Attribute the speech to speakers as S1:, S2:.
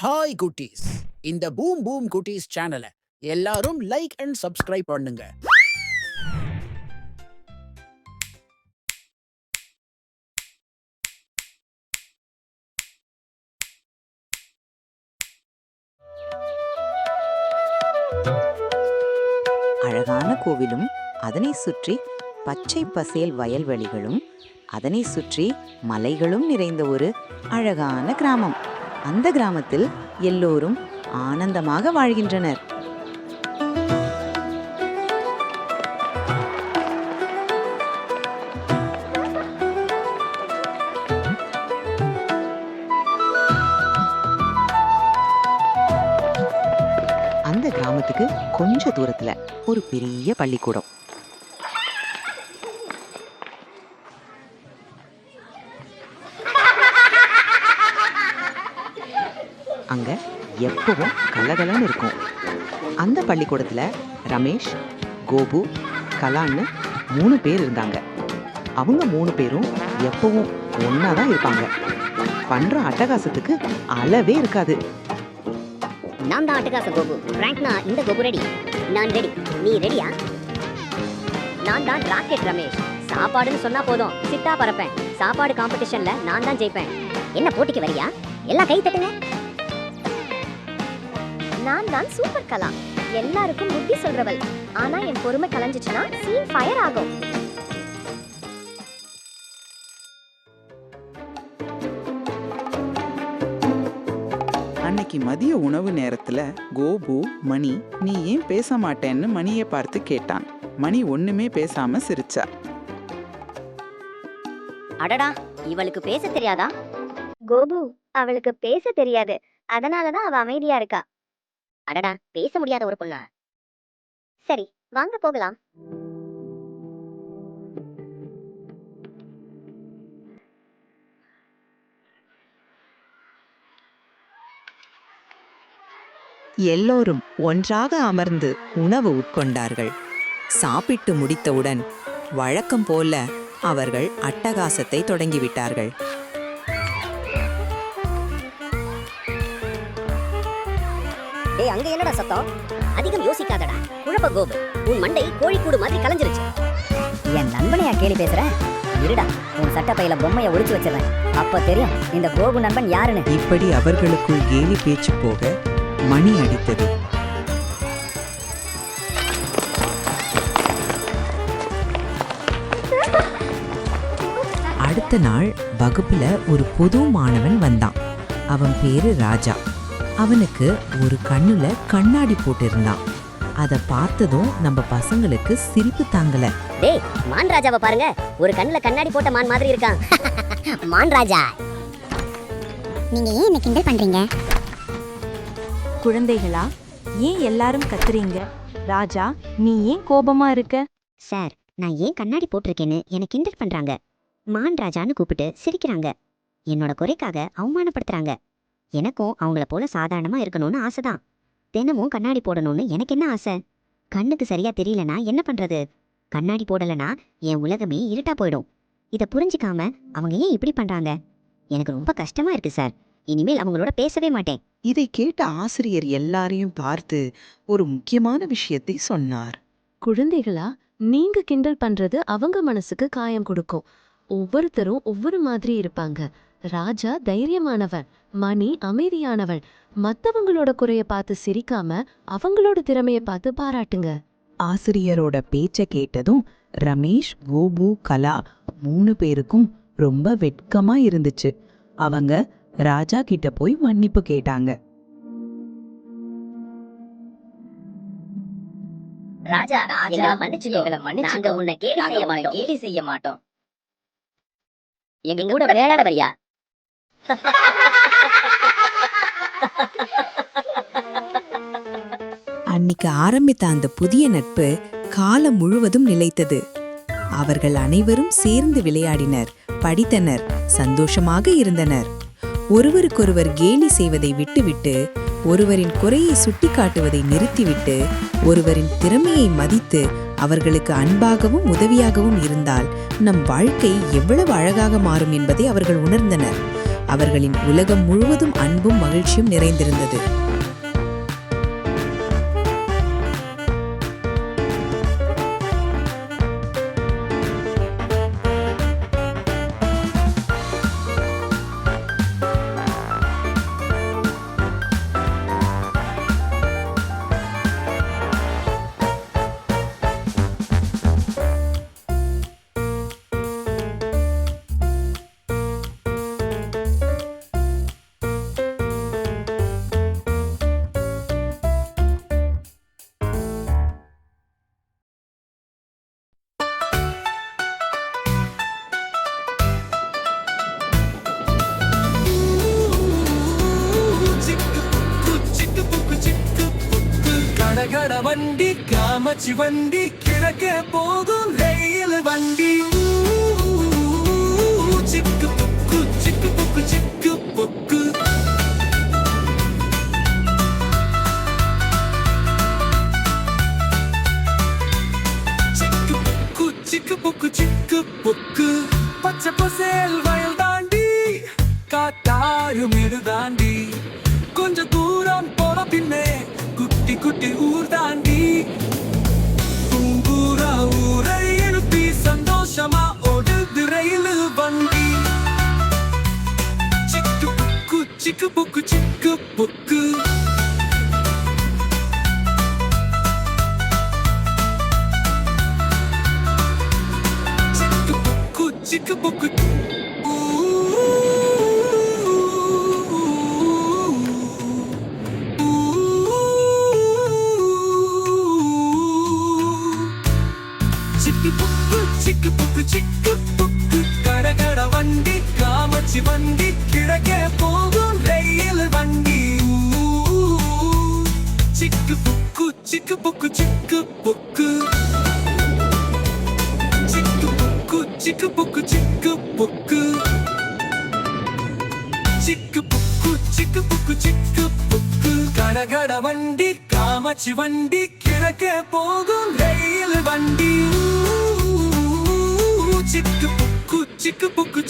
S1: Hi குட்டீஸ், இந்த boom boom குட்டீஸ் சேனலை எல்லாரும் லைக் அண்ட் சப்ஸ்கிரைப் பண்ணுங்க.
S2: அழகான கோவிலும் அதனை சுற்றி பச்சை பசேல் வயல்வெளிகளும் அதனை சுற்றி மலைகளும் நிறைந்த ஒரு அழகான கிராமம். அந்த கிராமத்தில் எல்லோரும் ஆனந்தமாக வாழ்கின்றனர். அந்த கிராமத்துக்கு கொஞ்ச தூரத்துல ஒரு பெரிய பள்ளிக்கூடம். அங்க எப்பவும் கலகலன்னு இருக்கும். அந்த பள்ளிக்கூடத்துல ரமேஷ், கோபு, கலான்னு 3 பேர் இருந்தாங்க. அவங்க 3 பேரும் எப்பவும் ஒன்னாதான் இருப்பாங்க. பண்ற அட்டகாசத்துக்கு அளவே இருக்காது.
S3: நான் தான் அட்டகாச கோபு. பிராங்க்னா இந்த கோபு ரெடி. நான் ரெடி. நீ ரெடியா? நான் தான் ராக்கெட் ரமேஷ். சாப்பாடுன்னு சொன்னா போதும், சிட்டா பறப்பேன். சாப்பாடு காம்படிஷன்ல நான் தான் ஜெயிப்பேன். என்ன போட்டிக்கு வரியா? எல்லாம் கை தட்டுங்க. நான் தான் சூப்பர் கலா. எல்லாருக்கும் புத்தி சொல்றவள். ஆனா என் பொறுமை கலஞ்சிச்சுன்னா சீன் ஃபயர் ஆகும்.
S4: அன்னைக்கு மதிய உணவு நேரத்துல கோபு மணி, நீ ஏன் பேச மாட்டேன்னு மணியை பார்த்து கேட்டான். மணி ஒண்ணுமே பேசாம சிரிச்சா.
S3: அடடா, இவளுக்கு பேச தெரியாதா?
S5: கோபு, அவளுக்கு பேச தெரியாது. அதனாலதான் அவ அமைதியா இருக்கா.
S3: அடடா, பேச முடியாத ஒரு பொண்ணா?
S5: சரி, வாங்க போகலாம்.
S2: எல்லோரும் ஒன்றாக அமர்ந்து உணவு உட்கொண்டார்கள். சாப்பிட்டு முடித்தவுடன் வழக்கம் போல அவர்கள் அட்டகாசத்தை தொடங்கிவிட்டார்கள்.
S3: டேய், அங்க என்னடா சத்தம்? அதிகம் யோசிக்காதடா, குழப்ப கோபு. உன் மண்டை கோழிக்கூடு மாதிரி கலஞ்சிருச்சு. என் நண்பனையா கேலி பேசுற? இருடா, உன் சட்டப்பையில பொம்மையை ஒளிச்சு வச்சிருந்தேன். அப்ப தெரியும் இந்த கோபு நண்பன் யாருன்னு.
S2: இப்படி அவர்களுக்குள் கேலி பேச்சு போக மணி அடித்தது. அடுத்த நாள் வகுப்புல ஒரு புது மாணவன் வந்தான். அவன் பேரு ராஜா. அவனுக்கு ஒரு கண்ணுல கண்ணாடி போட்டிருந்தான். அத பார்த்ததும் நம்ம பசங்களுக்கு சிரிப்பு தாங்கல.
S3: டேய், மான் ராஜாவை பாருங்க. ஒரு கண்ணுல கண்ணாடி போட்ட மான் மாதிரி இருக்கான். மான் ராஜா,
S5: நீங்க ஏன் என்ன கிண்டல் பண்றீங்க?
S6: குழந்தைகளா, ஏன் எல்லாரும் கத்துறீங்க? ராஜா, நீ ஏன் கோபமா இருக்க?
S3: சார், நான் ஏன் கண்ணாடி போட்டிருக்கேன்னு எனக்கு கிண்டல் பண்றாங்க. மான் ராஜான்னு கூப்பிட்டு சிரிக்கிறாங்க. என்னோட குறைக்காக அவமானப்படுத்துறாங்க. எனக்கும் அவங்கள போல சாதாரணமா இருக்கணும்னு ஆசைதான். தினமும் கண்ணாடி போடணும்னு எனக்கு என்ன ஆசை? கண்ணுக்கு சரியா தெரியலனா என்ன பண்றது? கண்ணாடி போடலனா என் உலகமே இருட்டா போயிடும். இதை புரிஞ்சுக்காம அவங்க ஏன் இப்படி பண்றாங்க? எனக்கு ரொம்ப கஷ்டமா இருக்கு சார். இனிமேல் அவங்களோட பேசவே மாட்டேன்.
S7: இதை கேட்ட ஆசிரியர் எல்லாரையும் பார்த்து ஒரு முக்கியமான விஷயத்தை சொன்னார்.
S6: குழந்தைகளா, நீங்க கிண்டல் பண்றது அவங்க மனசுக்கு காயம் கொடுக்கும். ஒவ்வொருத்தரும் ஒவ்வொரு மாதிரி இருப்பாங்க. ராஜா தைரியமானவன், மணி அமைதியானவள். மத்தவங்களோட குறைய பார்த்து சிரிக்காம அவங்களோட திறமைய பார்த்து பாராட்டுங்க.
S7: ஆசிரியரோட பேச்ச கேட்டதும் ரமேஷ், கோபு, கலா 3 பேருக்கும் ரொம்ப வெட்கமா இருந்துச்சு. அவங்க ராஜா கிட்ட போய் மன்னிப்பு கேட்டாங்க.
S3: ராஜா, எங்களை மன்னிச்சுக்கோ. நாங்க உன்னை கேலி செய்ய மாட்டோம். எங்க கூட விளையாட வரியா?
S2: அன்னைக்கு ஆரம்பித்த அந்த புதிய நட்பு காலம் முழுவதும் நிலைத்தது. அவர்கள் அனைவரும் சேர்ந்து விளையாடினர், படித்தனர், சந்தோஷமாக இருந்தனர். ஒருவருக்கொருவர் கேலி செய்வதை விட்டுவிட்டு, ஒருவரின் குறையை சுட்டிக்காட்டுவதை நிறுத்திவிட்டு, ஒருவரின் திறமையை மதித்து அவர்களுக்கு அன்பாகவும் உதவியாகவும் இருந்தால் நம் வாழ்க்கை எவ்வளவு அழகாக மாறும் என்பதை அவர்கள் உணர்ந்தனர். அவர்களின் உலகம் முழுவதும் அன்பும் மகிழ்ச்சியும் நிறைந்திருந்தது.
S8: கடகட வண்டி காமச்சி வண்டி கிழக்கே போகும் ரயில் வண்டி சிக்கு புக்கு சிக்கு புக்கு சிக்கு புக்கு சிக்கு புக்கு சிக்கு புக்கு சிக்கு புக்கு பச்சை பசேல் வயல் தாண்டி காட்டாறு மேடு தாண்டி கொஞ்சம் தூரம் போன பின்னே குட்டி குட்டி ஊர் தாண்டி பூங்கூரா ஊரை எழுப்பி சந்தோஷமா ஓடுது ரயில் வண்டி சிக்கு புக்கு சிக்கு புக்கு சிக்கு புக்கு சிக்கு புக்கு சிக்கு புக்கு சிக்கு புக்கு சிக்கு புக்கு கடகட வண்டி காமச்சி வண்டி கிழக்கே போகும் ரயில் வண்டி சிக்கு புக்கு சிக்கு புக்கு சிக்கு புக்கு சிக்கு புக்கு சிக்கு புக்கு சிக்கு புக்கு சிக்கு புக்கு சிக்கு புக்கு சிக்கு புக்கு கடகட வண்டி காமச்சி வண்டி கிழக்கே போகும் ரயில் வண்டி சிக்கு புக்கு சிக்கு புக்கு